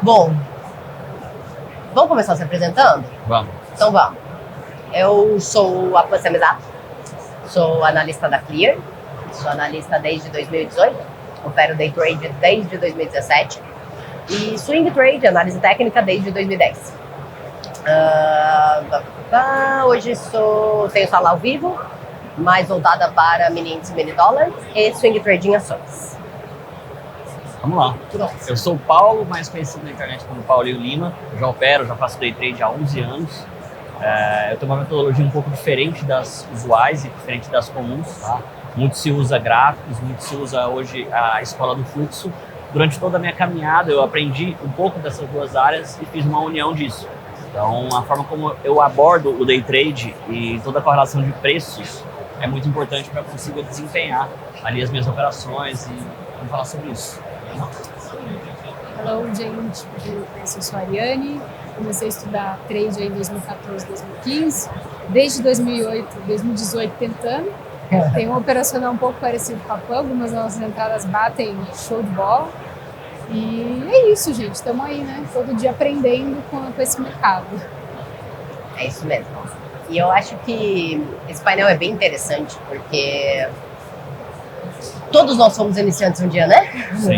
Bom, vamos começar se apresentando? Vamos. Então vamos. Eu sou a Pância Mesato, sou analista da Clear, sou analista desde 2018, opero Day Trade desde 2017 e Swing Trade, análise técnica, desde 2010. Hoje tenho sala ao vivo, mais voltada para mini índice, mini dólar e Swing Trade em ações. Vamos lá. Eu sou o Paulo, mais conhecido na internet como Paulinho Lima. Eu já faço Day Trade há 11 anos. Eu tenho uma metodologia um pouco diferente das usuais e diferente das comuns. Tá? Muito se usa gráficos, muito se usa hoje a escola do fluxo. Durante toda a minha caminhada eu aprendi um pouco dessas duas áreas e fiz uma união disso. Então a forma como eu abordo o Day Trade e toda a correlação de preços é muito importante para que eu consiga desempenhar ali as minhas operações e vamos falar sobre isso. Hello, gente. Eu sou a Ariane. Comecei a estudar trade em 2014, 2015. Desde 2018 tentando. Tem um operacional um pouco parecido com a PAN, algumas das nossas entradas batem show de bola. E é isso, gente. Estamos aí, né? Todo dia aprendendo com esse mercado. É isso mesmo. E eu acho que esse painel é bem interessante, porque todos nós somos iniciantes um dia, né? Sim.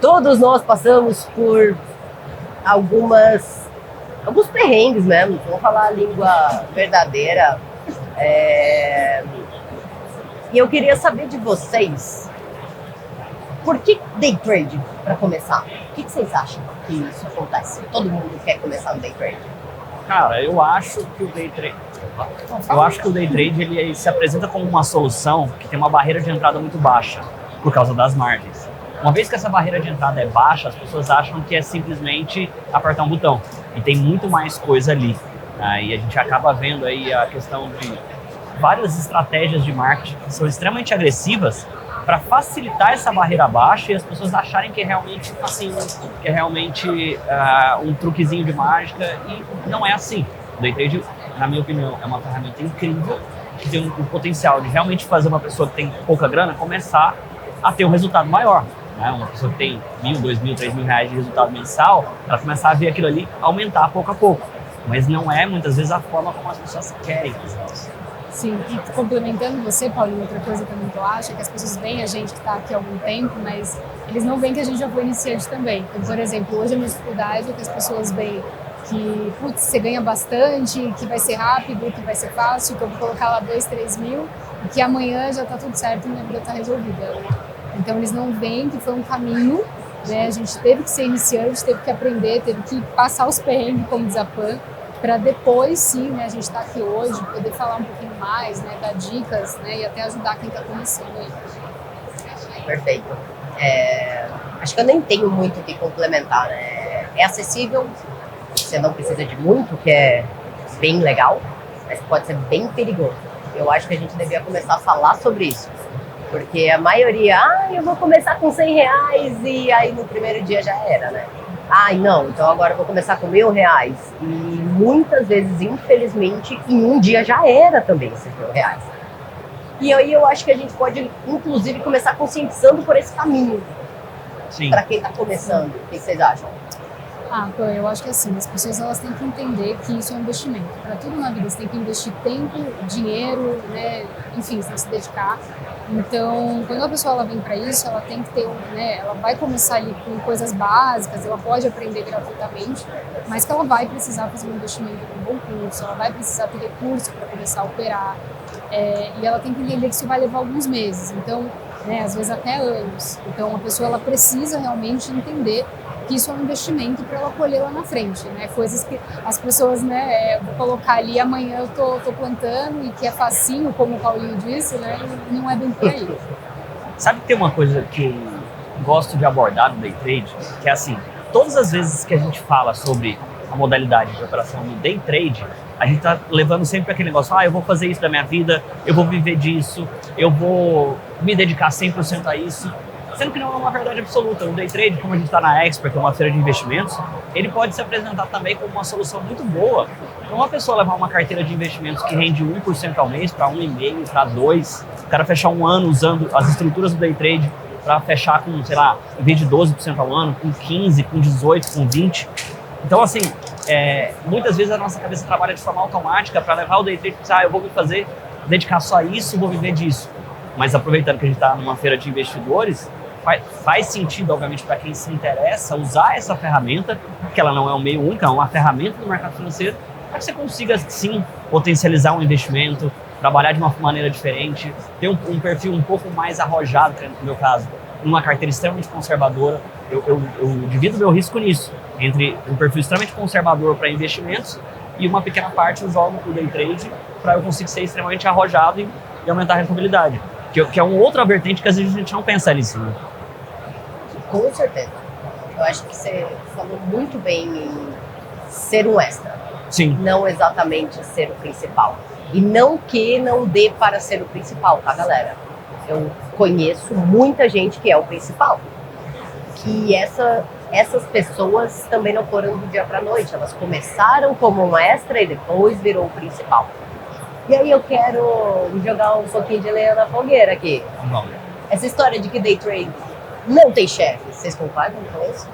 Todos nós passamos por alguns perrengues mesmo, vamos falar a língua verdadeira. E eu queria saber de vocês, por que Day Trade para começar? O que vocês acham que isso acontece? Todo mundo quer começar no Day Trade? Cara, eu acho que o Day Trade ele se apresenta como uma solução que tem uma barreira de entrada muito baixa por causa das margens. Uma vez que essa barreira de entrada é baixa, as pessoas acham que é simplesmente apertar um botão. E tem muito mais coisa ali. E a gente acaba vendo aí a questão de várias estratégias de marketing que são extremamente agressivas para facilitar essa barreira baixa e as pessoas acharem que é realmente facinho, que é realmente um truquezinho de mágica, e não é assim. O Day Trade, na minha opinião, é uma ferramenta incrível que tem um potencial de realmente fazer uma pessoa que tem pouca grana começar a ter um resultado maior. Né? Uma pessoa que tem R$1.000, R$2.000, R$3.000 de resultado mensal, ela começar a ver aquilo ali aumentar pouco a pouco. Mas não é, muitas vezes, a forma como as pessoas querem fazer isso. Sim, e complementando você, Paulinho, outra coisa também que eu acho é que as pessoas veem a gente que está aqui há algum tempo, mas eles não veem que a gente já foi iniciante também. Então, por exemplo, hoje a minha dificuldade é que as pessoas veem que, putz, você ganha bastante, que vai ser rápido, que vai ser fácil, que eu vou colocar lá 2, 3 mil e que amanhã já está tudo certo e minha vida está resolvida. Então, eles não veem que foi um caminho, né? A gente teve que ser iniciante, teve que aprender, teve que passar os perrengues, como diz a PAN, para depois, sim, né, a gente está aqui hoje, poder falar um pouquinho mais, né, dar dicas, né, e até ajudar quem está começando aí. Perfeito. Acho que eu nem tenho muito o que complementar, né? É acessível, você não precisa de muito, que é bem legal, mas pode ser bem perigoso. Eu acho que a gente devia começar a falar sobre isso, porque a maioria, eu vou começar com R$100 e aí no primeiro dia já era, né? Não, então agora eu vou começar com R$1.000. E muitas vezes, infelizmente, em um dia já era também esses R$1.000. E aí eu acho que a gente pode, inclusive, começar conscientizando por esse caminho. Para quem está começando. O que vocês acham? Eu acho que assim, as pessoas elas têm que entender que isso é um investimento. Para tudo na vida, você tem que investir tempo, dinheiro, né? Enfim, você tem que se dedicar. Então, quando a pessoa ela vem para isso, ela tem que ter, né? Ela vai começar ali com coisas básicas, ela pode aprender gratuitamente, mas que ela vai precisar fazer um investimento em um bom curso, ela vai precisar ter recurso para começar a operar. E ela tem que entender que isso vai levar alguns meses, então, né? Às vezes até anos. Então, a pessoa ela precisa realmente entender que isso é um investimento para ela colher lá na frente, né? Coisas que as pessoas, né, vou colocar ali, amanhã eu tô plantando e que é facinho, como o Paulinho disse, né? E não é bem por aí. Sabe que tem uma coisa que eu gosto de abordar no Day Trade, que é assim, todas as vezes que a gente fala sobre a modalidade de operação no Day Trade, a gente tá levando sempre aquele negócio, eu vou fazer isso da minha vida, eu vou viver disso, eu vou me dedicar 100% a isso. Sendo que não é uma verdade absoluta. O Day Trade, como a gente está na Expert, que é uma feira de investimentos, ele pode se apresentar também como uma solução muito boa para uma pessoa levar uma carteira de investimentos que rende 1% ao mês para 1,5%, para 2%, o cara fechar um ano usando as estruturas do Day Trade para fechar com, sei lá, em vez de 12% ao ano, com 15%, com 18%, com 20%. Então, assim, muitas vezes a nossa cabeça trabalha de forma automática para levar o day trade e eu vou me dedicar só a isso, vou viver disso. Mas aproveitando que a gente está numa feira de investidores, faz sentido, obviamente, para quem se interessa usar essa ferramenta, que ela não é um meio único, é uma ferramenta do mercado financeiro, para que você consiga, sim, potencializar um investimento, trabalhar de uma maneira diferente, ter um perfil um pouco mais arrojado, que no meu caso, numa carteira extremamente conservadora. Eu divido meu risco nisso, entre um perfil extremamente conservador para investimentos e uma pequena parte eu jogo para o day trade para eu conseguir ser extremamente arrojado e aumentar a rentabilidade. Que é uma outra vertente que às vezes a gente não pensa nisso. Né? Com certeza. Eu acho que você falou muito bem em ser um extra. Sim. Não exatamente ser o principal. E não que não dê para ser o principal, tá, galera? Eu conheço muita gente que é o principal. Que essas pessoas também não foram do dia para a noite. Elas começaram como um extra e depois virou o principal. E aí eu quero jogar um pouquinho de lenha na fogueira aqui. Bom. Essa história de que day trade não tem chefe, vocês concordam com isso?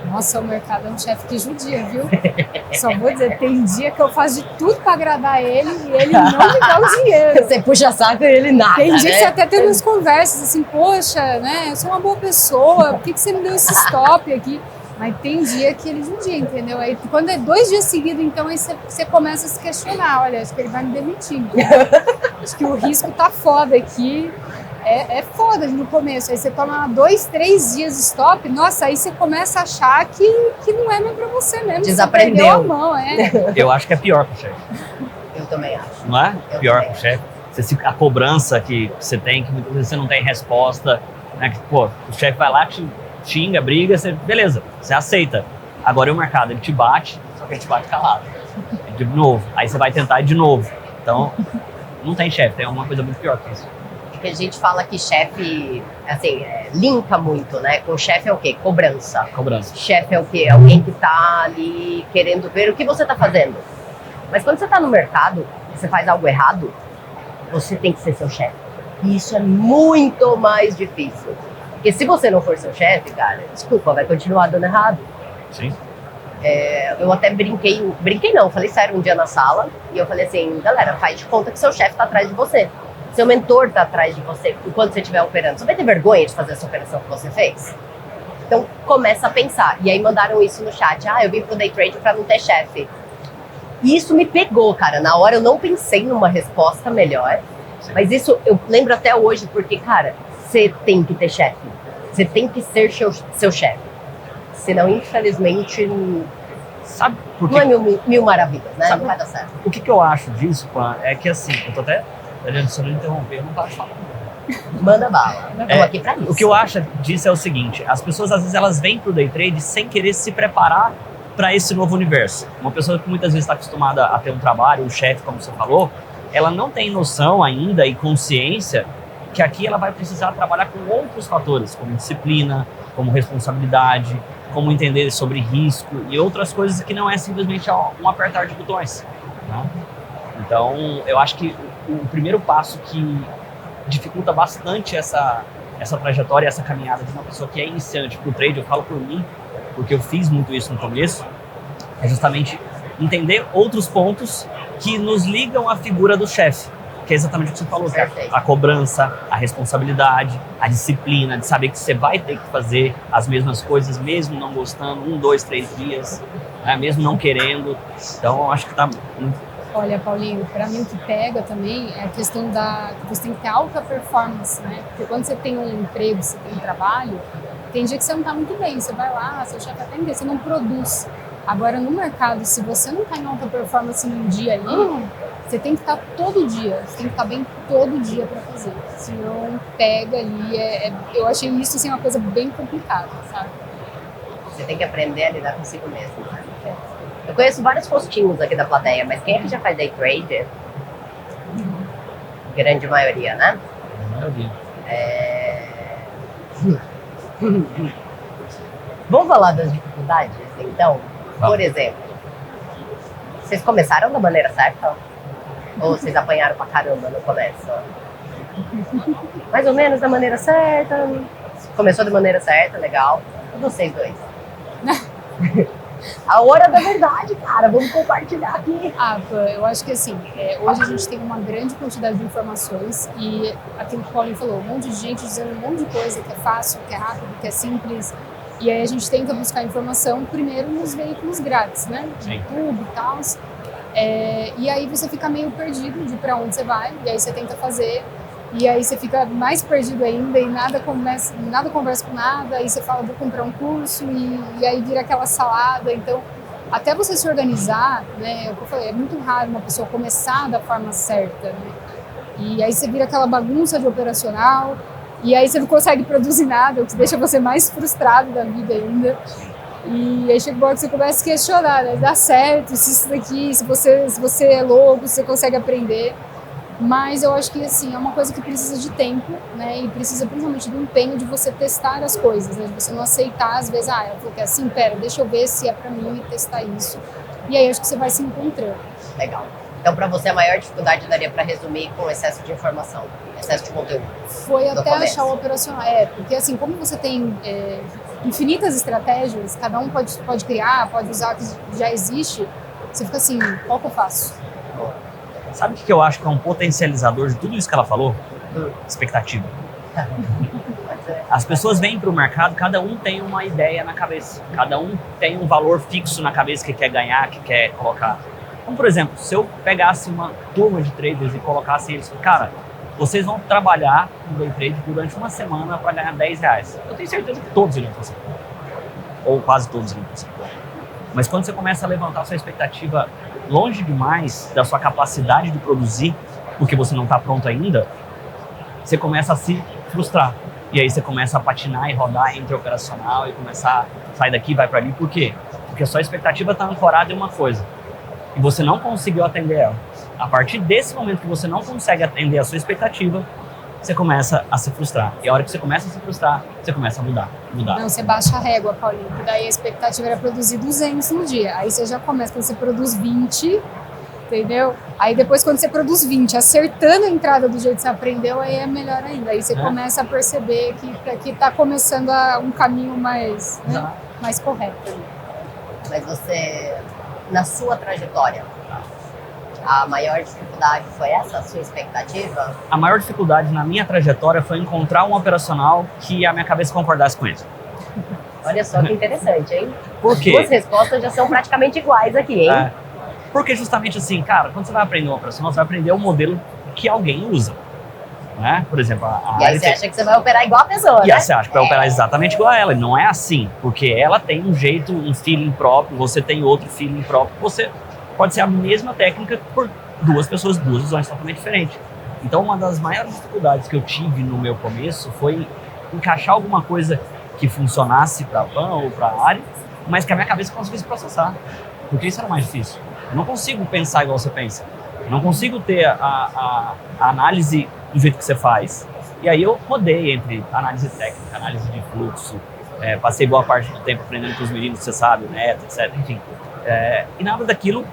Nossa, o mercado é um chefe que judia, viu? Só vou dizer, tem dia que eu faço de tudo pra agradar ele e ele não me dá o dinheiro. Você puxa saco e ele nada, Tem dia né? que você até tem umas conversas assim, poxa, né, eu sou uma boa pessoa, por que você me deu esse stop aqui? Mas tem dia que ele judia, entendeu? Aí quando é 2 dias seguidos, então aí você começa a se questionar, olha, acho que ele vai me demitir. Acho que o risco tá foda aqui. É foda no começo, aí você toma 2, 3 dias de stop, nossa, aí você começa a achar que não é mais pra você mesmo. Desaprendeu. Você perdeu a mão, Eu acho que é pior pro chefe. Eu também acho. Não é? Eu Pior também pro chefe. A cobrança que você tem, que muitas vezes você não tem resposta, né? Que, pô, o chefe vai lá, te xinga, briga, beleza, você aceita. Agora é o mercado, ele te bate, só que ele te bate calado. De novo, aí você vai tentar de novo. Então, não tem chefe, tem alguma coisa muito pior que isso. Porque a gente fala que chefe, assim, linka muito, né? Com chefe é o quê? Cobrança. Cobrança. Chefe é o quê? Alguém que tá ali querendo ver o que você tá fazendo. Mas quando você tá no mercado, você faz algo errado, você tem que ser seu chefe. E isso é muito mais difícil. Porque se você não for seu chefe, cara, desculpa, vai continuar dando errado. Sim. Eu até brinquei não, falei sério um dia na sala, e eu falei assim, galera, faz de conta que seu chefe tá atrás de você. Seu mentor tá atrás de você enquanto você estiver operando. Você vai ter vergonha de fazer essa operação que você fez? Então, começa a pensar. E aí mandaram isso no chat. Eu vim pro day trade pra não ter chefe. E isso me pegou, cara. Na hora eu não pensei numa resposta melhor. Sim. Mas isso eu lembro até hoje, porque, cara, você tem que ter chefe. Você tem que ser seu chefe. Senão, infelizmente, sabe por que... não é mil maravilhas, né? Sabe, não vai dar certo. O que eu acho disso, Pan, é que assim, eu tô até se eu não interromper, eu não paro de falar. Manda bala. Estamos aqui pra isso. O que eu acho disso é o seguinte, as pessoas às vezes elas vêm pro day trade sem querer se preparar para esse novo universo. Uma pessoa que muitas vezes está acostumada a ter um trabalho, um chefe, como você falou, ela não tem noção ainda e consciência que aqui ela vai precisar trabalhar com outros fatores, como disciplina, como responsabilidade, como entender sobre risco e outras coisas que não é simplesmente um apertar de botões. Né? Então, eu acho que o primeiro passo que dificulta bastante essa trajetória, essa caminhada de uma pessoa que é iniciante para o trade, eu falo por mim, porque eu fiz muito isso no começo, é justamente entender outros pontos que nos ligam à figura do chefe, que é exatamente o que você falou, que é a cobrança, a responsabilidade, a disciplina, de saber que você vai ter que fazer as mesmas coisas, mesmo não gostando, 1, 2, 3 dias, né? Mesmo não querendo. Então, eu acho que tá muito... Olha, Paulinho, para mim o que pega também é a questão que você tem que ter alta performance, né? Porque quando você tem um emprego, você tem um trabalho, tem dia que você não tá muito bem, você vai lá, seu chefe atende, você não produz. Agora, no mercado, se você não tá em alta performance num dia ali, você tem que estar todo dia, você tem que estar bem todo dia para fazer. Senão, pega ali, eu achei isso assim, uma coisa bem complicada, sabe? Você tem que aprender a lidar consigo mesmo, né? Eu conheço vários postinhos aqui da plateia, mas quem é que já faz day trade? Grande maioria, né? Maravilha. Vamos falar das dificuldades, então? Por exemplo, vocês começaram da maneira certa? Ou vocês apanharam pra caramba no começo? Mais ou menos da maneira certa? Começou de maneira certa, legal. E vocês dois? A hora da verdade, cara, vamos compartilhar aqui. Eu acho que assim, hoje a gente tem uma grande quantidade de informações e aquilo que o Paulinho falou, um monte de gente dizendo um monte de coisa que é fácil, que é rápido, que é simples. E aí a gente tenta buscar informação primeiro nos veículos grátis, né? Sim. YouTube e tal. E aí você fica meio perdido de para onde você vai, e aí você tenta fazer, e aí você fica mais perdido ainda e nada conversa com nada, aí você fala, vou comprar um curso, e aí vira aquela salada. Então, até você se organizar, né, é o que eu falei, é muito raro uma pessoa começar da forma certa, né? E aí você vira aquela bagunça de operacional, e aí você não consegue produzir nada, o que deixa você mais frustrado da vida ainda. E aí chega uma hora que você começa a questionar, né? Dá certo, se isso daqui, se você é louco, se você consegue aprender. Mas eu acho que assim, é uma coisa que precisa de tempo, né? E precisa principalmente do empenho de você testar as coisas, né? De você não aceitar, às vezes, eu falei que é assim, pera, deixa eu ver se é pra mim e testar isso. E aí acho que você vai se encontrando. Legal. Então, para você, a maior dificuldade daria para resumir com excesso de informação, excesso de conteúdo. Foi até achar o operacional. Porque assim, como você tem infinitas estratégias, cada um pode criar, pode usar o que já existe, você fica assim, qual que eu faço? Sabe o que eu acho que é um potencializador de tudo isso que ela falou? Expectativa. As pessoas vêm para o mercado, cada um tem uma ideia na cabeça, cada um tem um valor fixo na cabeça que quer ganhar, que quer colocar. Então, por exemplo, se eu pegasse uma turma de traders e colocasse eles, cara, vocês vão trabalhar no day trade durante uma semana para ganhar R$10. Eu tenho certeza que todos iriam conseguir. Ou quase todos iriam conseguir. Mas quando você começa a levantar a sua expectativa longe demais da sua capacidade de produzir, porque você não está pronto ainda, você começa a se frustrar. E aí você começa a patinar e rodar entre operacional e começar a sair daqui, vai para ali. Por quê? Porque a sua expectativa está ancorada em uma coisa. E você não conseguiu atender ela. A partir desse momento que você não consegue atender a sua expectativa, você começa a se frustrar. E a hora que você começa a se frustrar, você começa a mudar. Não, você baixa a régua, Paulinho, porque daí a expectativa era produzir 200 no dia. Aí você já começa, quando você produz 20, entendeu? Aí depois quando você produz 20, acertando a entrada do jeito que você aprendeu, aí é melhor ainda. Aí você começa a perceber que tá começando um caminho mais, né, mais correto. Mas você, na sua trajetória, a maior dificuldade foi essa, a sua expectativa? A maior dificuldade na minha trajetória foi encontrar um operacional que a minha cabeça concordasse com ele. Olha só que interessante, hein? Por quê? As duas respostas já são praticamente iguais aqui, hein? Porque justamente assim, cara, quando você vai aprender um operacional, você vai aprender o modelo que alguém usa. Né? Por exemplo, e aí você acha que você vai operar igual a pessoa, né? E aí você acha que vai operar exatamente igual a ela. E não é assim, porque ela tem um jeito, um feeling próprio, você tem outro feeling próprio, você pode ser a mesma técnica por duas pessoas, duas visões totalmente diferentes. Então, uma das maiores dificuldades que eu tive no meu começo foi encaixar alguma coisa que funcionasse para a PAN ou para a área, mas que a minha cabeça conseguisse processar, porque isso era mais difícil. Eu não consigo pensar igual você pensa, eu não consigo ter a análise do jeito que você faz. E aí eu rodei entre análise técnica, análise de fluxo, passei boa parte do tempo aprendendo com os meninos, você sabe, Neto, etc. Enfim, e nada daquilo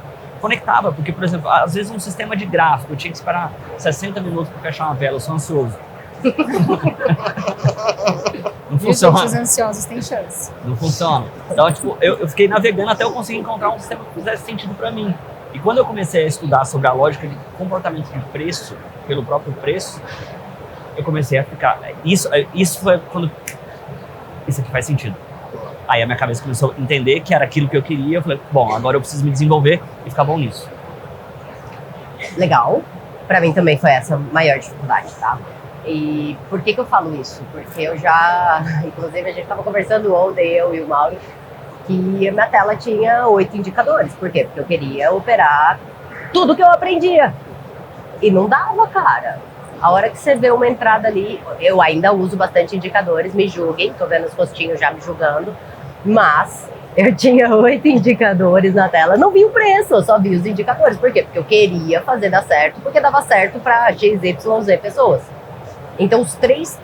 conectava, porque, por exemplo, às vezes um sistema de gráfico, eu tinha que esperar 60 minutos para fechar uma vela, eu sou ansioso. Não funciona. Os ansiosos têm chance. Não funciona. Então, tipo, eu fiquei navegando até eu conseguir encontrar um sistema que fizesse sentido para mim. E quando eu comecei a estudar sobre a lógica de comportamento de preço, pelo próprio preço, eu comecei a ficar... Isso foi quando... Isso aqui faz sentido. Aí a minha cabeça começou a entender que era aquilo que eu queria. Eu falei, bom, agora eu preciso me desenvolver e ficar bom nisso. Legal. Pra mim também foi essa a maior dificuldade, tá? E por que eu falo isso? Porque eu já... Inclusive, a gente tava conversando ontem, eu e o Mauro, que a minha tela tinha 8 indicadores. Por quê? Porque eu queria operar tudo que eu aprendia. E não dava, cara. A hora que você vê uma entrada ali, eu ainda uso bastante indicadores, me julguem, tô vendo os rostinhos já me julgando, mas eu tinha 8 indicadores na tela, não vi o preço, eu só vi os indicadores. Por quê? Porque eu queria fazer dar certo, porque dava certo para XYZ pessoas. Então, os 3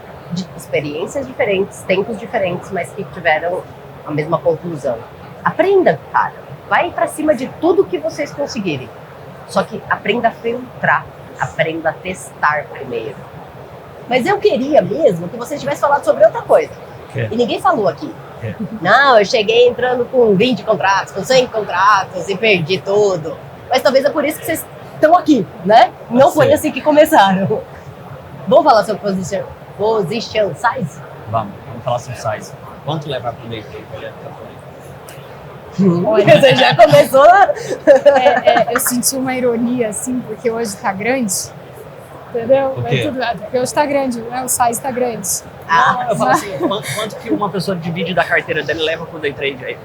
experiências diferentes, tempos diferentes, mas que tiveram a mesma conclusão. Aprenda, cara. Vai para cima de tudo que vocês conseguirem. Só que aprenda a filtrar. Aprenda a testar primeiro. Mas eu queria mesmo que você tivesse falado sobre outra coisa. E ninguém falou aqui. Não, eu cheguei entrando com 20 contratos, com 100 contratos e perdi tudo. Mas talvez é por isso que vocês estão aqui, né? Não foi assim que começaram. Vamos falar sobre position size? Vamos falar sobre size. Quanto levar pro day trade? Você já começou? Eu senti uma ironia, assim, porque hoje tá grande. Entendeu? Porque hoje tá grande, né? O size tá grande. Eu falo assim, quanto que uma pessoa divide da carteira dele leva pro day trade aí?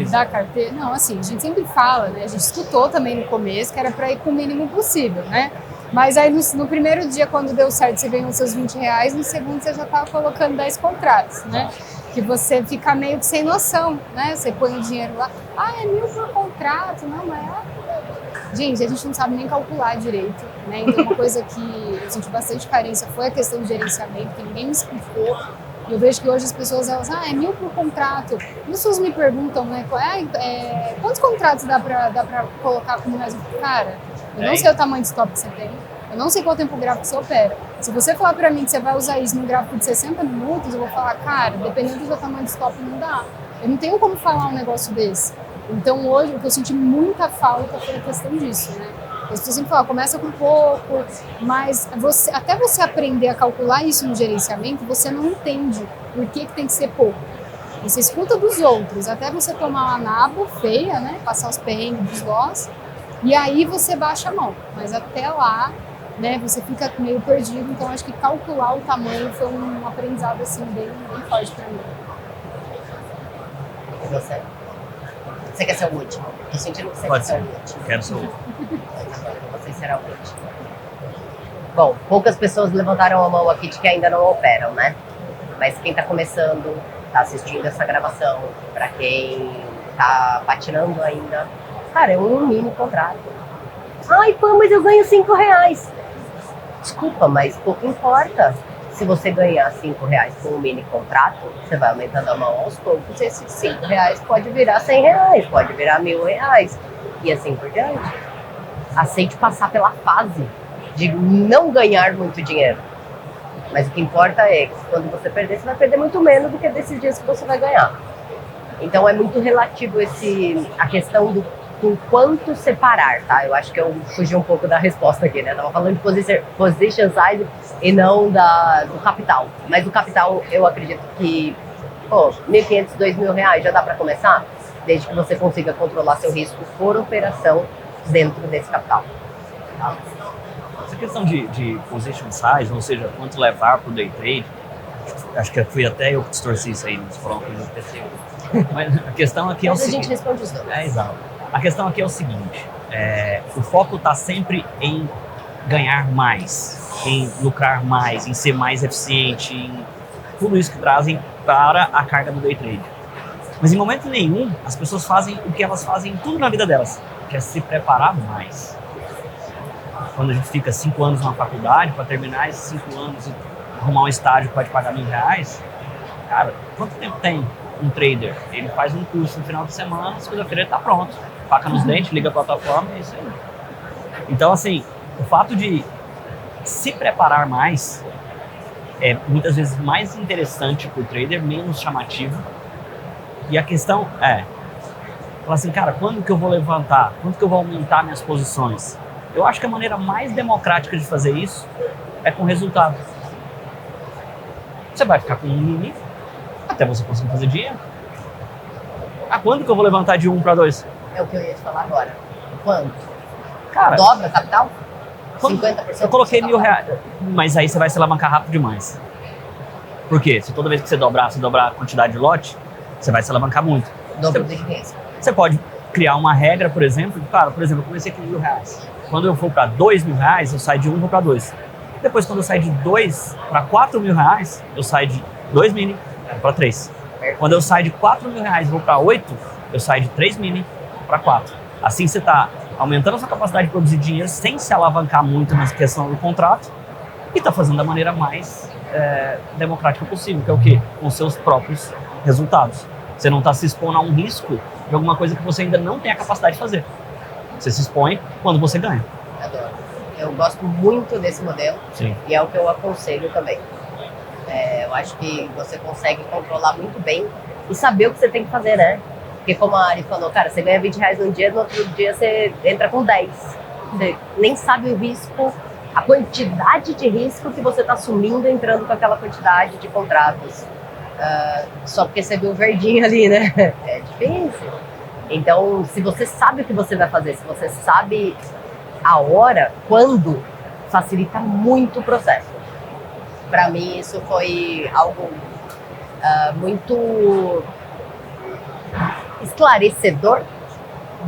Da carteira? Não, assim, a gente sempre fala, né? A gente escutou também no começo que era para ir com o mínimo possível, né? Mas aí no primeiro dia, quando deu certo, você ganhou os seus R$20, no segundo você já tava colocando 10 contratos, né? Que você fica meio que sem noção, né? Você põe o dinheiro lá, é 1.000 por contrato, não, mas Gente, a gente não sabe nem calcular direito, né? Então, uma coisa que eu senti bastante carência foi a questão do gerenciamento, que ninguém me explicou. E eu vejo que hoje as pessoas, elas, é 1.000 por contrato. E as pessoas me perguntam, né, quantos contratos dá pra colocar como mais? Cara, eu não sei o tamanho de stop que você tem, eu não sei qual tempo gráfico você opera. Se você falar pra mim que você vai usar isso num gráfico de 60 minutos, eu vou falar, cara, dependendo do seu tamanho de stop, não dá. Eu não tenho como falar um negócio desse. Então, hoje, o que eu senti muita falta foi a questão disso, né? As pessoas sempre falam, começa com pouco, mas até você aprender a calcular isso no gerenciamento, você não entende por que tem que ser pouco. Você escuta dos outros, até você tomar uma nabo feia, né? Passar os perrengues dos loss, e aí você baixa a mão. Mas até lá, né, você fica meio perdido. Então, acho que calcular o tamanho foi um aprendizado, assim, bem forte para mim. E você? Você quer ser o último? Tô sentindo que você quer ser o último. Quero ser o último. Você será o último. Bom, poucas pessoas levantaram a mão aqui de que ainda não operam, né? Mas quem tá começando, tá assistindo essa gravação, pra quem tá patinando ainda, cara, é um mini contrato. Ai, pô, mas eu ganho R$5. Desculpa, mas pouco importa. Se você ganhar R$5 com um mini contrato, você vai aumentando a mão aos poucos. Esses R$5 pode virar R$100, pode virar R$1.000 e assim por diante. Aceite passar pela fase de não ganhar muito dinheiro. Mas o que importa é que quando você perder, você vai perder muito menos do que desses dias que você vai ganhar. Então é muito relativo a questão do quanto separar, tá? Eu acho que eu fugi um pouco da resposta aqui, né? Eu tava falando de position size e não do capital. Mas o capital, eu acredito que, R$1.500, R$2.000 já dá para começar, desde que você consiga controlar seu risco por operação dentro desse capital. Tá? Essa questão de position size, ou seja, quanto levar para o day trade, acho que fui até eu que distorci isso aí, nos falando que aconteceu. Mas a questão aqui é o seguinte... a gente responde os dois. Exato. A questão aqui é o seguinte, o foco está sempre em ganhar mais, em lucrar mais, em ser mais eficiente, em tudo isso que trazem para a carga do day trade. Mas em momento nenhum, as pessoas fazem o que elas fazem tudo na vida delas, que é se preparar mais. Quando a gente fica 5 anos na faculdade, para terminar esses 5 anos e arrumar um estágio que pode pagar R$1.000, cara, quanto tempo tem um trader? Ele faz um curso no final de semana, segunda-feira ele está pronto. Faca nos dentes, liga a plataforma, é isso aí. Então, assim, o fato de se preparar mais é muitas vezes mais interessante para o trader, menos chamativo. E a questão falar assim, cara, quando que eu vou levantar? Quando que eu vou aumentar minhas posições? Eu acho que a maneira mais democrática de fazer isso é com resultado. Você vai ficar com um mini até você conseguir fazer dinheiro. Quando que eu vou levantar de 1 para 2? É o que eu ia te falar agora. Quanto? Cara, dobra a capital? 50%? Eu coloquei R$1.000, mas aí você vai se alavancar rápido demais. Por quê? Se toda vez que você dobrar a quantidade de lote, você vai se alavancar muito. Dobro de risco. Você pode criar uma regra, por exemplo, cara, por exemplo, eu comecei com R$1.000. Quando eu for para R$2.000, eu saio de 1 e vou para 2. Depois, quando eu saio de 2 para R$4.000, eu saio de 2 mini para 3. Quando eu saio de R$4.000 e vou para 8, eu saio de 3 mini para 4. Assim você está aumentando a sua capacidade de produzir dinheiro sem se alavancar muito na questão do contrato e está fazendo da maneira mais democrática possível, que é o quê? Com seus próprios resultados. Você não está se expondo a um risco de alguma coisa que você ainda não tem a capacidade de fazer. Você se expõe quando você ganha. Adoro. Eu gosto muito desse modelo. Sim. E é o que eu aconselho também. Eu acho que você consegue controlar muito bem e saber o que você tem que fazer, né? Porque como a Ari falou, cara, você ganha 20 reais num dia, no outro dia você entra com 10. Você nem sabe o risco, a quantidade de risco que você está assumindo entrando com aquela quantidade de contratos. Só porque você viu o verdinho ali, né? É difícil. Então, se você sabe o que você vai fazer, se você sabe a hora, quando, facilita muito o processo. Para mim, isso foi algo muito esclarecedor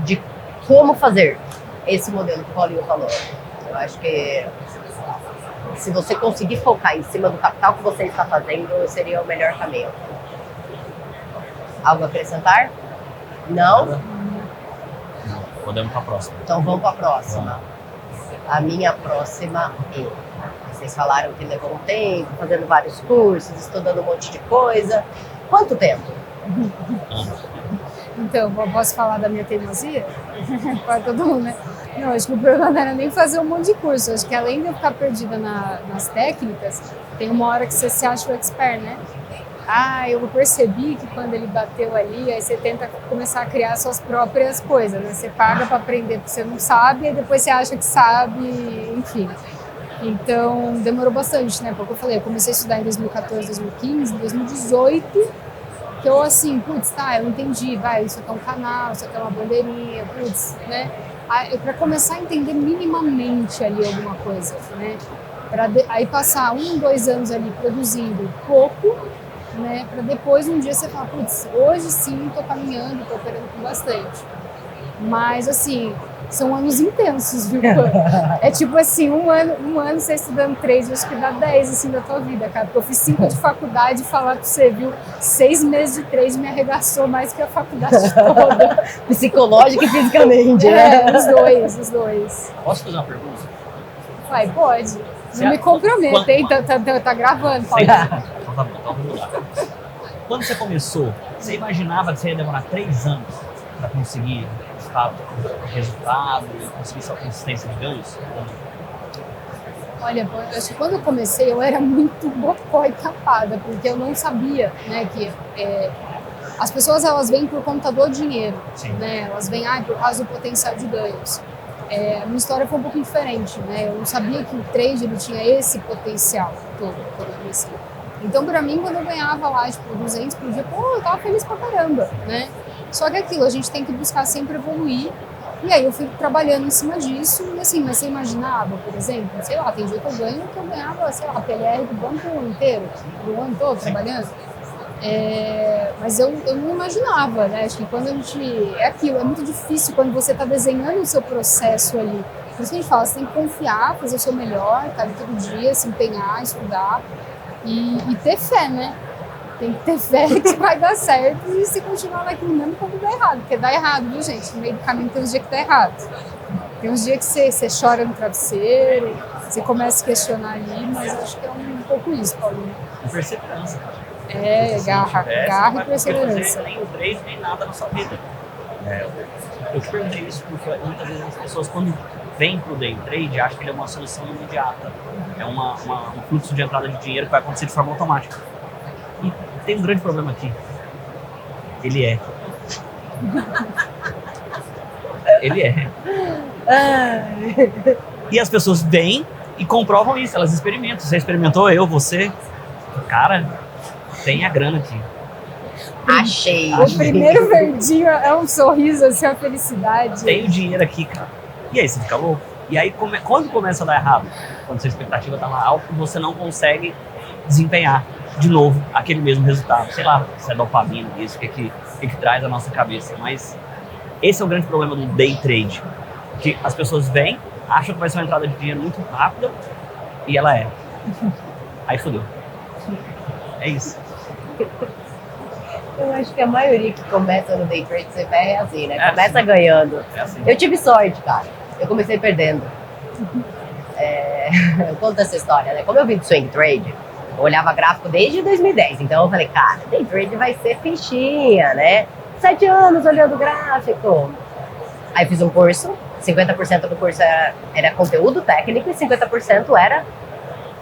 de como fazer esse modelo que o Paulinho falou. Eu acho que se você conseguir focar em cima do capital que você está fazendo, seria o melhor caminho. Algo a acrescentar? Não? Não. Podemos para a próxima. Então vamos para a próxima. A minha próxima é... Vocês falaram que levou um tempo, fazendo vários cursos, estudando um monte de coisa. Quanto tempo? Então, posso falar da minha teimosia? Para todo mundo, né? Não, acho que o problema não era nem fazer um monte de curso. Acho que além de eu ficar perdida nas técnicas, tem uma hora que você se acha o expert, né? Eu percebi que quando ele bateu ali, aí você tenta começar a criar suas próprias coisas, né? Você paga para aprender porque você não sabe, e depois você acha que sabe, enfim. Então, demorou bastante, né? Porque eu falei, eu comecei a estudar em 2014, 2015, em 2018, que eu assim, eu entendi, isso aqui é um canal, isso aqui é uma bandeirinha, né? Para começar a entender minimamente ali alguma coisa, né? Aí passar 1, 2 anos ali produzindo pouco, né? Para depois um dia você falar, hoje sim estou caminhando, estou operando com bastante. Mas assim, são anos intensos, viu? É tipo assim, um ano você estudando trade, acho que dá 10 assim da tua vida, cara. Porque eu fiz 5 de faculdade e falar pra você, viu? 6 meses de trade me arregaçou mais que a faculdade toda. Psicológica e fisicamente, né? Os dois. Posso fazer uma pergunta? Pode. Não me comprometa, hein? Tá gravando, Paulo. Então tá bom, então vamos lá. Quando você começou, você imaginava que você ia demorar 3 anos para conseguir resultado e conseguir sua consistência de ganhos? Olha, acho que quando eu comecei eu era muito bocó e tapada, porque eu não sabia, né, que as pessoas elas vêm por conta do dinheiro, né? Elas vêm por causa do potencial de ganhos. A minha história foi um pouco diferente, né? Eu não sabia que o trade ele tinha esse potencial todo quando eu comecei. Então, para mim, quando eu ganhava lá, 200 por dia, eu tava feliz pra caramba, né? Só que aquilo, a gente tem que buscar sempre evoluir. E aí eu fui trabalhando em cima disso. E assim, mas você imaginava, por exemplo, sei lá, tem dia que eu ganhava, sei lá, PLR do banco inteiro, do ano todo trabalhando. Mas eu não imaginava, né? Acho que quando a gente... É aquilo, é muito difícil quando você está desenhando o seu processo ali. Por isso que a gente fala, você tem que confiar, fazer o seu melhor, tá ali todo dia, se empenhar, estudar e ter fé, né? Tem que ter fé que vai dar certo e se continuar naquilo mesmo quando dá errado. Porque dá errado, viu, gente? No meio do caminho tem uns dias que dá errado. Tem uns dias que você chora no travesseiro, você começa a questionar ali, mas acho que é um pouco isso, Paulinho. Perseverança, cara. Garra e perseverança. Nem o trade, nem nada na sua vida. Eu te perguntei isso porque muitas vezes as pessoas, quando vêm pro day trade, acham que ele é uma solução imediata. É um fluxo de entrada de dinheiro que vai acontecer de forma automática. E tem um grande problema aqui. Ele é. Ele é. E as pessoas vêm e comprovam isso, elas experimentam. Você experimentou, você. Cara, tem a grana aqui. Achei. O primeiro verdinho é um sorriso, assim, uma felicidade. Tem o dinheiro aqui, cara. E aí, você fica louco? E aí, quando começa a dar errado? Quando sua expectativa tá lá alta, você não consegue desempenhar de novo aquele mesmo resultado. Sei lá se é dopamina, isso, o que traz a nossa cabeça. Mas esse é o grande problema do day trade. Que as pessoas vêm, acham que vai ser uma entrada de dinheiro muito rápida e ela é. Aí fodeu. É isso. Eu acho que a maioria que começa no day trade você é assim, né? Começa assim, ganhando. É assim. Eu tive sorte, cara. Eu comecei perdendo. Eu conto essa história, né? Como eu vim do swing trade, eu olhava gráfico desde 2010. Então eu falei, cara, day trade vai ser fichinha, né? 7 anos olhando gráfico. Aí fiz um curso, 50% do curso era conteúdo técnico e 50% era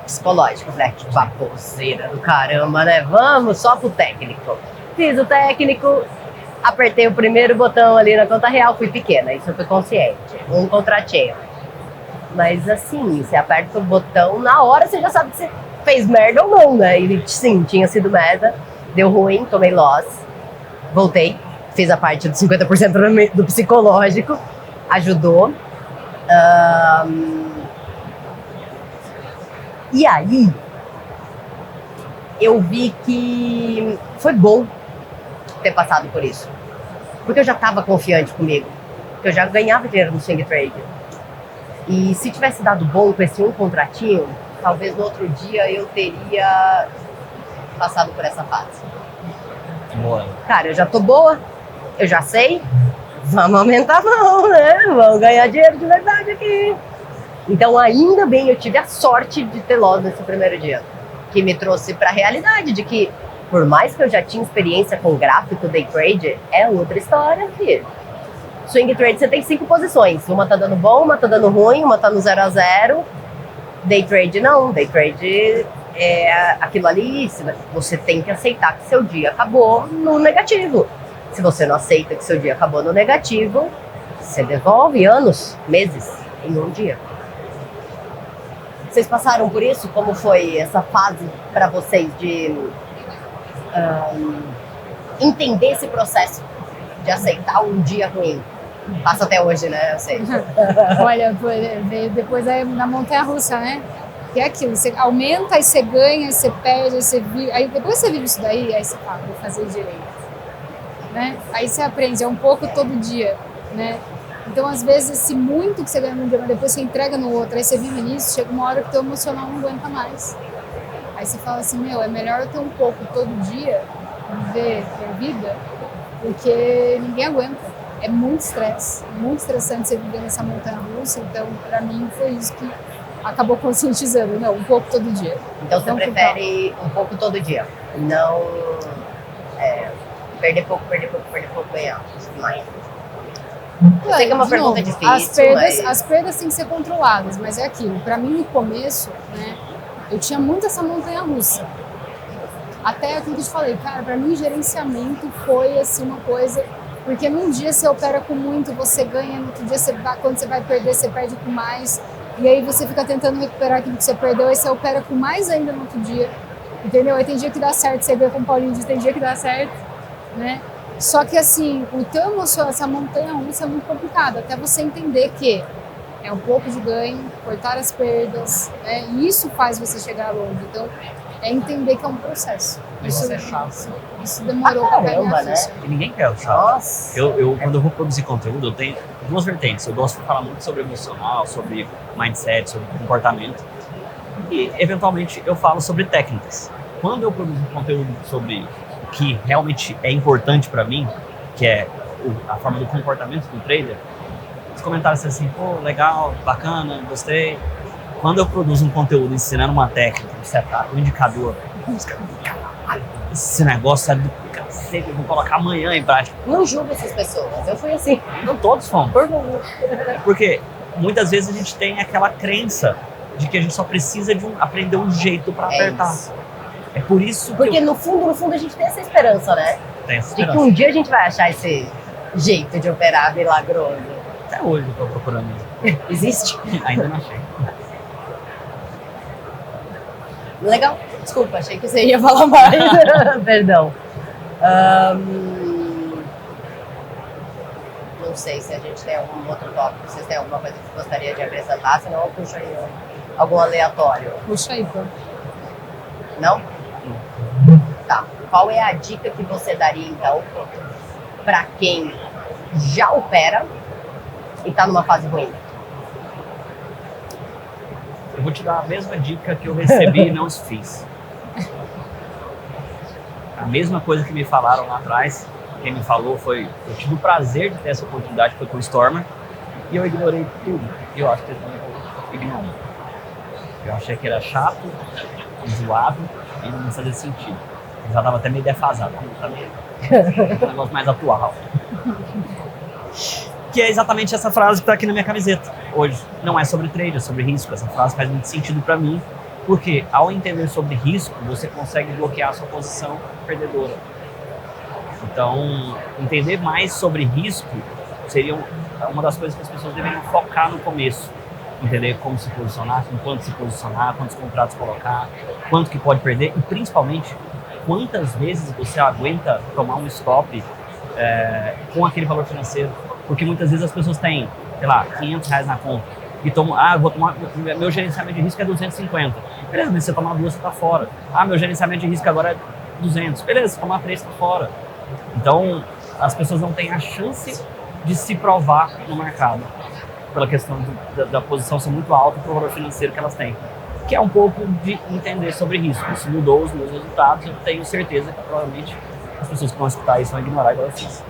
psicológico. Falei, que baboseira do caramba, né? Vamos só pro técnico. Fiz o técnico, apertei o primeiro botão ali na conta real, fui pequena, isso eu fui consciente. Um contratinho. Mas assim, você aperta o botão, na hora você já sabe se você fez merda ou não, né? E sim, tinha sido merda, deu ruim, tomei loss, voltei, fiz a parte dos 50% do psicológico, ajudou. E aí, eu vi que foi bom ter passado por isso. Porque eu já estava confiante comigo. Eu já ganhava dinheiro no swing trade. E se tivesse dado bom com esse um contratinho, talvez no outro dia eu teria passado por essa fase. Boa. Cara, eu já tô boa, eu já sei, vamos aumentar a mão, né? Vamos ganhar dinheiro de verdade aqui. Então, ainda bem, eu tive a sorte de ter loss nesse primeiro dia, que me trouxe para a realidade de que, por mais que eu já tinha experiência com gráfico day trade, é outra história, filho. Swing trade você tem 5 posições, uma tá dando bom, uma tá dando ruim, uma tá no 0 a 0. Day trade não, day trade é aquilo ali, você tem que aceitar que seu dia acabou no negativo. Se você não aceita que seu dia acabou no negativo, você devolve anos, meses, em um dia. Vocês passaram por isso? Como foi essa fase para vocês de entender esse processo de aceitar um dia ruim? Passa até hoje, né? Eu sei. Olha, veio depois na montanha-russa, né? Que é aquilo, você aumenta, aí você ganha, aí você perde, aí você vive. Aí depois você vive isso daí, aí você fala, vou fazer direito. Né? Aí você aprende, é um pouco todo dia, né? Então, às vezes, esse muito que você ganha num dia, mas depois você entrega no outro, aí você vive nisso, chega uma hora que o teu emocional não aguenta mais. Aí você fala assim, é melhor eu ter um pouco todo dia, viver a vida, porque ninguém aguenta. É muito estressante você viver nessa montanha-russa, então, pra mim, foi isso que acabou conscientizando, um pouco todo dia. Então, você prefere um pouco todo dia, não perder pouco, ganhar mais. Eu sei que é uma pergunta difícil, as perdas têm que ser controladas, mas é aquilo. Para mim, no começo, né, eu tinha muito essa montanha-russa. Até aquilo que eu te falei, cara, para mim, gerenciamento foi assim uma coisa. Porque num dia você opera com muito, você ganha, no outro dia quando você vai perder, você perde com mais. E aí você fica tentando recuperar aquilo que você perdeu, aí você opera com mais ainda no outro dia. Entendeu? Aí tem dia que dá certo, você vê como o Paulinho diz, tem dia que dá certo, né? Só que assim, o teu emocional, essa montanha-russa é muito complicada, até você entender que é um pouco de ganho, cortar as perdas, né? E isso faz você chegar longe. Então, é entender que é um processo. Isso é chato. Isso demorou pra ganhar, né? E ninguém quer o chato. Nossa. Quando eu vou produzir conteúdo, eu tenho duas vertentes. Eu gosto de falar muito sobre emocional, sobre mindset, sobre comportamento. E, eventualmente, eu falo sobre técnicas. Quando eu produzo conteúdo sobre o que realmente é importante para mim, que é a forma do comportamento do trader, os comentários são assim, pô, legal, bacana, gostei. Quando eu produzo um conteúdo ensinando uma técnica, um setup, um indicador, caralho, esse negócio é do cacete, eu vou colocar amanhã em prática. Não julga essas pessoas, eu fui assim. Não todos fomos. Por favor. Porque muitas vezes a gente tem aquela crença de que a gente só precisa de aprender um jeito para apertar. Isso. É por isso que Porque no fundo a gente tem essa esperança, né? Tem essa esperança. esperança. De que um dia a gente vai achar esse jeito de operar milagroso. Até hoje eu tô procurando isso. Existe? Ainda não achei. Legal. Desculpa, achei que você ia falar mais. Perdão. Não sei se a gente tem algum outro tópico. Vocês têm alguma coisa que gostaria de acrescentar? Senão eu puxo aí algum aleatório. Puxa aí, pô. Não? Tá. Qual é a dica que você daria, então, para quem já opera e tá numa fase ruim? Eu vou te dar a mesma dica que eu recebi e não fiz. A mesma coisa que me falaram lá atrás, quem me falou foi, eu tive o prazer de ter essa oportunidade, foi com o Stormer, e eu ignorei tudo. E eu acho que eles não ignoram. Eu achei que era chato, enjoado e não fazia sentido. Eu já estava até meio defasado, também um negócio mais atual. que é exatamente essa frase que está aqui na minha camiseta hoje. Não é sobre trade, é sobre risco. Essa frase faz muito sentido para mim, porque ao entender sobre risco, você consegue bloquear a sua posição perdedora. Então, entender mais sobre risco seria uma das coisas que as pessoas deveriam focar no começo. Entender como se posicionar, com quanto se posicionar, quantos contratos colocar, quanto que pode perder e, principalmente, quantas vezes você aguenta tomar um stop com aquele valor financeiro. Porque muitas vezes as pessoas têm, sei lá, R$500 na conta e tomam, eu vou tomar, meu gerenciamento de risco é 250. Beleza, mas se você tomar 2, você tá fora. Meu gerenciamento de risco agora é 200. Beleza, se tomar 3, tá fora. Então, as pessoas não têm a chance de se provar no mercado, pela questão da posição ser muito alta para o valor financeiro que elas têm. Que é um pouco de entender sobre risco. Isso mudou os meus resultados, eu tenho certeza que provavelmente as pessoas que vão escutar isso vão ignorar igual eu fiz.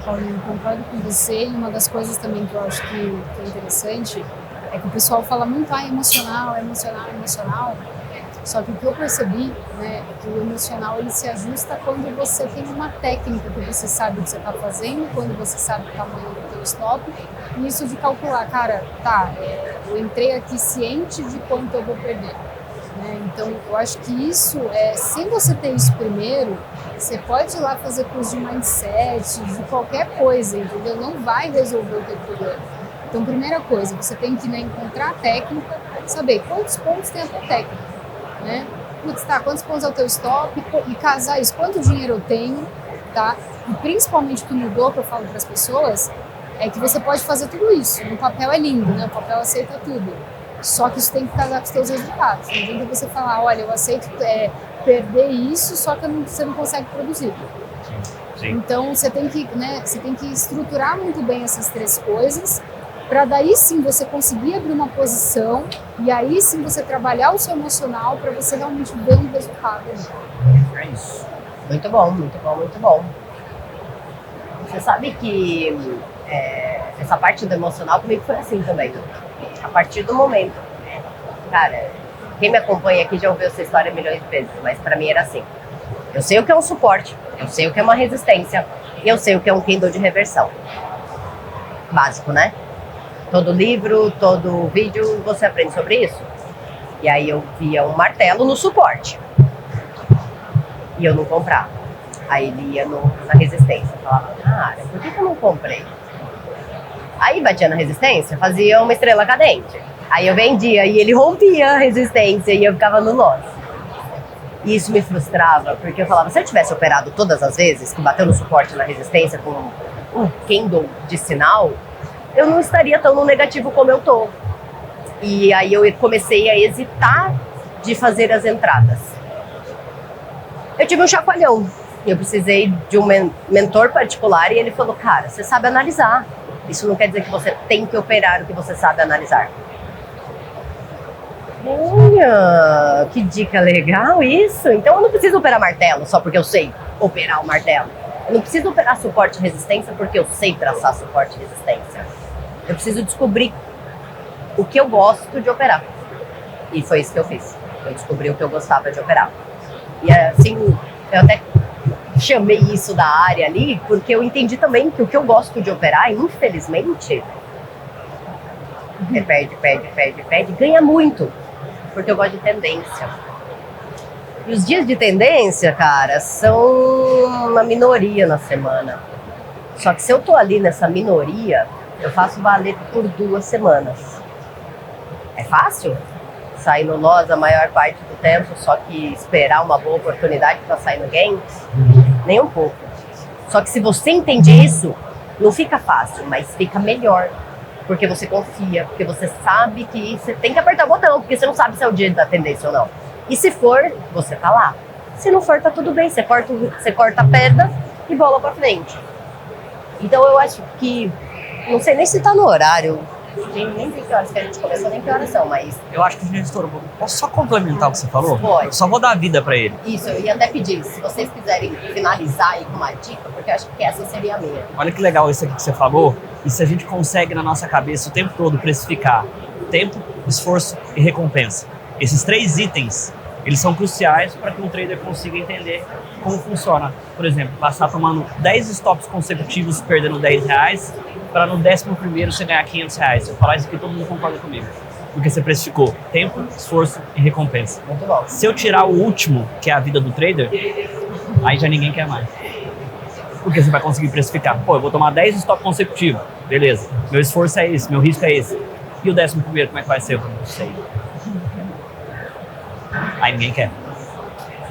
Paulinho, concordo com você, e uma das coisas também que eu acho que é interessante é que o pessoal fala muito emocional, só que o que eu percebi, né, é que o emocional ele se ajusta quando você tem uma técnica que você sabe o que você está fazendo, quando você sabe o tamanho do teu stop, e isso de calcular, cara, eu entrei aqui ciente de quanto eu vou perder. Então, eu acho que isso, sem você ter isso primeiro, você pode ir lá fazer curso de mindset, de qualquer coisa, entendeu? Não vai resolver o teu problema. Então, primeira coisa, você tem que encontrar a técnica, saber quantos pontos tem a tua técnica, né? Quantos pontos é o teu stop e casar isso, quanto dinheiro eu tenho, tá? E principalmente o que mudou, que eu falo para as pessoas, é que você pode fazer tudo isso. No papel é lindo, né? O papel aceita tudo. Só que isso tem que casar com os teus resultados. Não adianta você falar, olha, eu aceito perder isso, só que você não consegue produzir. Sim. Então, você tem que estruturar muito bem essas 3 coisas, para daí sim você conseguir abrir uma posição, e aí sim você trabalhar o seu emocional para você realmente ver um resultado. É isso. Muito bom, muito bom, muito bom. Você sabe que essa parte do emocional comigo foi assim também. A partir do momento, cara, quem me acompanha aqui já ouviu essa história milhões de vezes, mas pra mim era assim. Eu sei o que é um suporte, eu sei o que é uma resistência, e eu sei o que é um candle de reversão. Básico, né? Todo livro, todo vídeo, você aprende sobre isso. E aí eu via um martelo no suporte. E eu não comprava. Aí ele ia na resistência. Falava, cara, por que eu não comprei? Aí batia na resistência, fazia uma estrela cadente. Aí eu vendia e ele rompia a resistência e eu ficava no loss. E isso me frustrava, porque eu falava, se eu tivesse operado todas as vezes que bateu no suporte na resistência com um candle de sinal, eu não estaria tão no negativo como eu tô. E aí eu comecei a hesitar de fazer as entradas. Eu tive um chacoalhão. Eu precisei de um mentor particular e ele falou, cara, você sabe analisar. Isso não quer dizer que você tem que operar o que você sabe analisar. Olha, que dica legal isso. Então eu não preciso operar martelo só porque eu sei operar o martelo. Eu não preciso operar suporte e resistência porque eu sei traçar suporte e resistência. Eu preciso descobrir o que eu gosto de operar. E foi isso que eu fiz. Eu descobri o que eu gostava de operar. E assim, eu até chamei isso da área ali, porque eu entendi também que o que eu gosto de operar, infelizmente, perde, ganha muito, porque eu gosto de tendência. E os dias de tendência, cara, são uma minoria na semana. Só que se eu tô ali nessa minoria, eu faço valer por 2 semanas. É fácil? Sair no loss a maior parte do tempo, só que esperar uma boa oportunidade para sair no gain? Nem um pouco. Só que se você entende isso, não fica fácil, mas fica melhor. Porque você confia, porque você sabe que você tem que apertar o botão, porque você não sabe se é o dia da tendência ou não. E se for, você tá lá. Se não for, tá tudo bem, você corta a pedra e bola pra frente. Então eu acho que, não sei nem se tá no horário, nem sei que horas que a gente começou, nem que horas são, mas... Eu acho que a gente estourou. Posso só complementar o que você falou? Pode. Eu só vou dar vida pra ele. Isso, eu ia até pedir, se vocês quiserem finalizar aí com uma dica, porque eu acho que essa seria a minha. Olha que legal isso aqui que você falou. E se a gente consegue na nossa cabeça o tempo todo precificar tempo, esforço e recompensa. Esses 3 itens, eles são cruciais para que um trader consiga entender como funciona. Por exemplo, passar tomando 10 stops consecutivos perdendo R$10 para no 11º você ganhar R$500. Eu falar isso aqui, todo mundo concorda comigo. Porque você precificou tempo, esforço e recompensa. Muito bom. Se eu tirar o último, que é a vida do trader, aí já ninguém quer mais. Porque você vai conseguir precificar. Pô, eu vou tomar 10 stops consecutivos. Beleza. Meu esforço é esse, meu risco é esse. E o 11º, como é que vai ser? Eu não sei. Aí ninguém quer.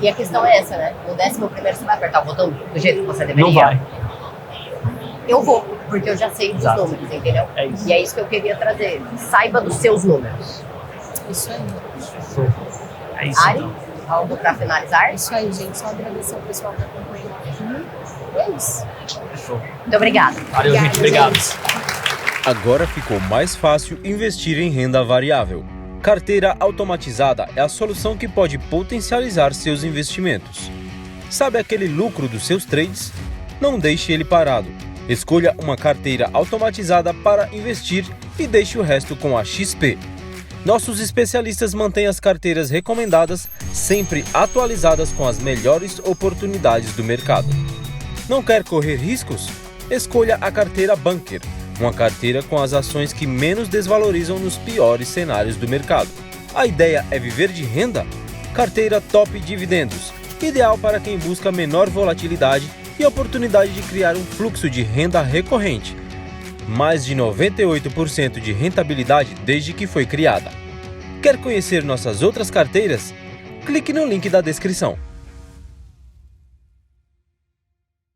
E a questão é essa, né? No 11º você vai apertar o botão do jeito que você deveria? Não vai. Eu vou, porque eu já sei dos Exato. números, entendeu? É isso. E é isso que eu queria trazer. Saiba dos seus números. Isso aí. É isso. Ari, Então. algo pra finalizar? É isso aí, gente. Só agradecer ao pessoal que acompanhou aqui. É isso. Fechou. Muito obrigada. Valeu, gente. Obrigado. Agora ficou mais fácil investir em renda variável. Carteira automatizada é a solução que pode potencializar seus investimentos. Sabe aquele lucro dos seus trades? Não deixe ele parado. Escolha uma carteira automatizada para investir e deixe o resto com a XP. Nossos especialistas mantêm as carteiras recomendadas sempre atualizadas com as melhores oportunidades do mercado. Não quer correr riscos? Escolha a carteira Bunker, uma carteira com as ações que menos desvalorizam nos piores cenários do mercado. A ideia é viver de renda? Carteira Top Dividendos, ideal para quem busca menor volatilidade e oportunidade de criar um fluxo de renda recorrente. Mais de 98% de rentabilidade desde que foi criada. Quer conhecer nossas outras carteiras? Clique no link da descrição.